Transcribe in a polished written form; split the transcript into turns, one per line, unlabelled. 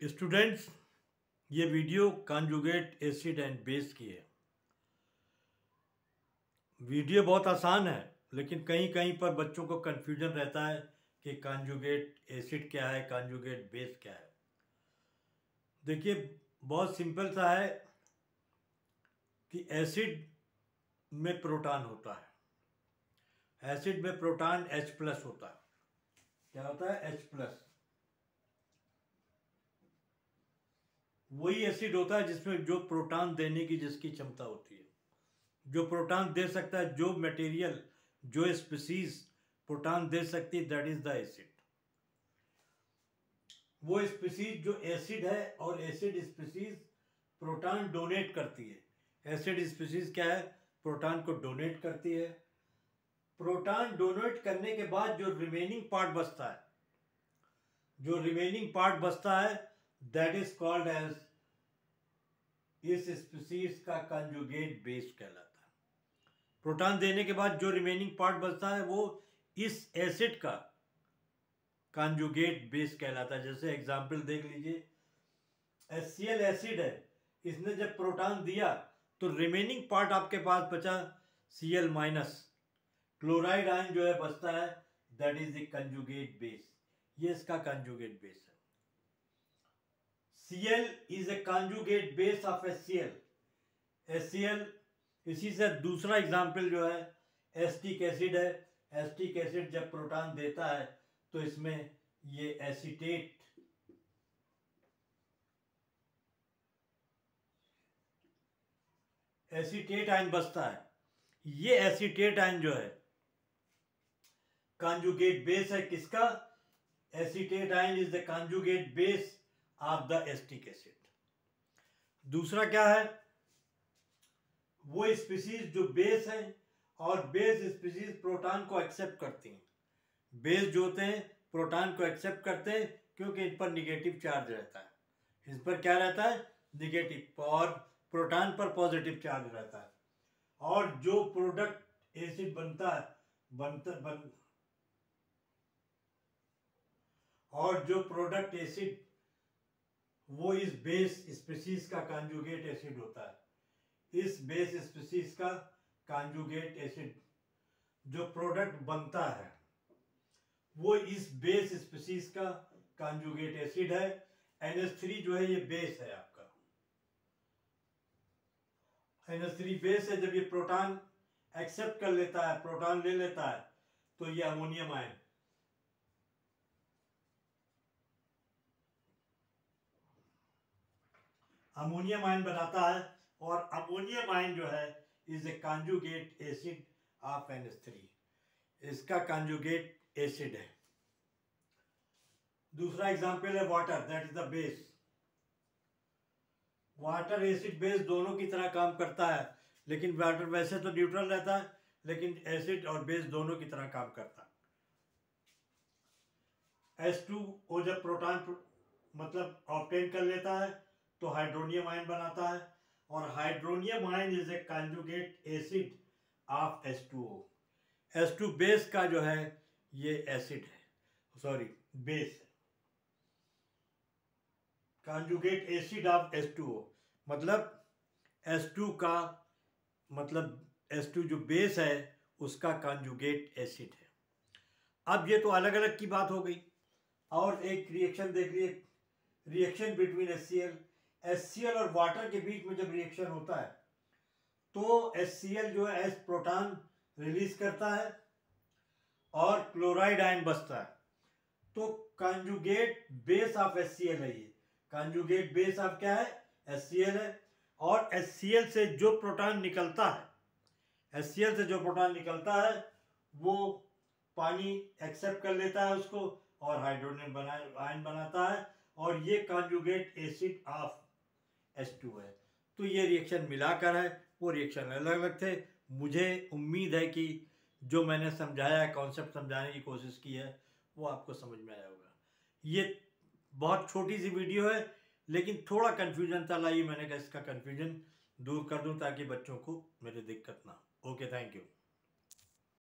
Students, ये video conjugate acid and base की है। वीडियो बहुत आसान है, लेकिन कहीं कहीं पर बच्चों को कन्फ्यूजन रहता है कि कॉन्जुगेट एसिड क्या है, कॉन्जुगेट बेस क्या है। देखिए, बहुत सिंपल सा है कि एसिड में प्रोटॉन होता है। एसिड में प्रोटॉन H+ होता है। क्या होता है? H+। वही एसिड होता है जिसमें जो प्रोटॉन देने की जिसकी क्षमता होती है, जो प्रोटॉन दे सकता है, जो मटेरियल, जो स्पीसीज प्रोटॉन दे सकती है, दैट इज द एसिड। वो स्पीसीज जो एसिड है, और एसिड स्पीसीज प्रोटॉन डोनेट करती है। एसिड स्पीसीज क्या है? प्रोटॉन को डोनेट करती है। प्रोटॉन डोनेट करने के बाद जो रिमेनिंग पार्ट बचता है, दैट इज कॉल्ड एज, इस स्पीसीज का कंजुगेट बेस कहलाता है। प्रोटॉन देने के बाद जो रिमेनिंग पार्ट बचता है वो इस एसिड का कंजुगेट बेस कहलाता है। जैसे एग्जांपल देख लीजिए, HCl एसिड है, इसने जब प्रोटॉन दिया तो रिमेनिंग पार्ट आपके पास बचा Cl-। क्लोराइड आयन जो है बचता है, that is the conjugate base. ये इसका कंजुगेट बेस है। Cl is a conjugate base of HCl। HCl, इसी से दूसरा एग्जाम्पल जो है एसिटिक एसिड है। एसिटिक एसिड जब प्रोटॉन देता है तो इसमें ये एसीटेट आयन बचता है। ये एसीटेट आयन जो है कॉन्जुगेट बेस है। किसका? Acetate ion is the conjugate base of the acetic acid. दूसरा क्या है? वो स्पीसीज जो बेस है, और बेस स्पीसीज प्रोटॉन को एक्सेप्ट करती हैं। बेस जो होते हैं प्रोटॉन को एक्सेप्ट करते हैं, क्योंकि इन पर निगेटिव चार्ज रहता है। इस पर क्या रहता है? निगेटिव। और प्रोटॉन पर पॉजिटिव चार्ज रहता है। और जो प्रोडक्ट एसिड बनता है, और जो प्रोडक्ट एसिड वो इस बेस स्पीसीज का कॉन्जुगेट एसिड होता है। इस बेस स्पीसीज का कॉन्जुगेट एसिड जो प्रोडक्ट बनता है वो इस बेस स्पीसीज का कॉन्जुगेट एसिड है। NH3 जो है ये बेस है आपका। NH3 बेस है। जब ये प्रोटॉन एक्सेप्ट कर लेता है, प्रोटॉन ले लेता है, तो ये अमोनियम आयन बनाता है। और अमोनियम आयन जो है is a conjugate acid of NH3। इसका कॉन्जुगेट एसिड है। दूसरा एग्जांपल है water, that is the base. Water acid base दोनों की तरह काम करता है, लेकिन वाटर वैसे तो न्यूट्रल रहता है, लेकिन एसिड और बेस दोनों की तरह काम करता है। H2O जब प्रोटॉन मतलब ऑब्टेन कर लेता है तो हाइड्रोनियम आयन बनाता है, और hydronium ion is a conjugate acid of H2O। H2 base का जो है ये एसिड है, सॉरी बेस है। कॉन्जुगेट एसिड ऑफ H2O मतलब H2 का, मतलब H2 जो बेस है उसका कॉन्जुगेट एसिड है। अब ये तो अलग अलग की बात हो गई। और एक रिएक्शन देख लिए, रिएक्शन बिटवीन HCl और वाटर के बीच में जब रिएक्शन होता है तो HCl जो है H प्रोटॉन रिलीज करता है और क्लोराइड आयन बचता है। तो कॉन्जुगेट बेस ऑफ HCl है। ये कॉन्जुगेट बेस ऑफ क्या है? HCl है। और HCl से जो प्रोटॉन निकलता है, HCl से जो प्रोटॉन निकलता है वो पानी एक्सेप्ट कर लेता है उसको, और हाइड्रोजन आयन बनाता है, और ये कॉन्जुगेट एसिड ऑफ H2 है। तो ये रिएक्शन मिलाकर है, वो रिएक्शन अलग अलग थे। मुझे उम्मीद है कि जो मैंने समझाया है, कॉन्सेप्ट समझाने की कोशिश की है, वो आपको समझ में आया होगा। ये बहुत छोटी सी वीडियो है, लेकिन थोड़ा कन्फ्यूजन था, लाइए मैंने कहा इसका कन्फ्यूजन दूर कर दूं ताकि बच्चों को मेरे दिक्कत ना हो। Okay, thank you.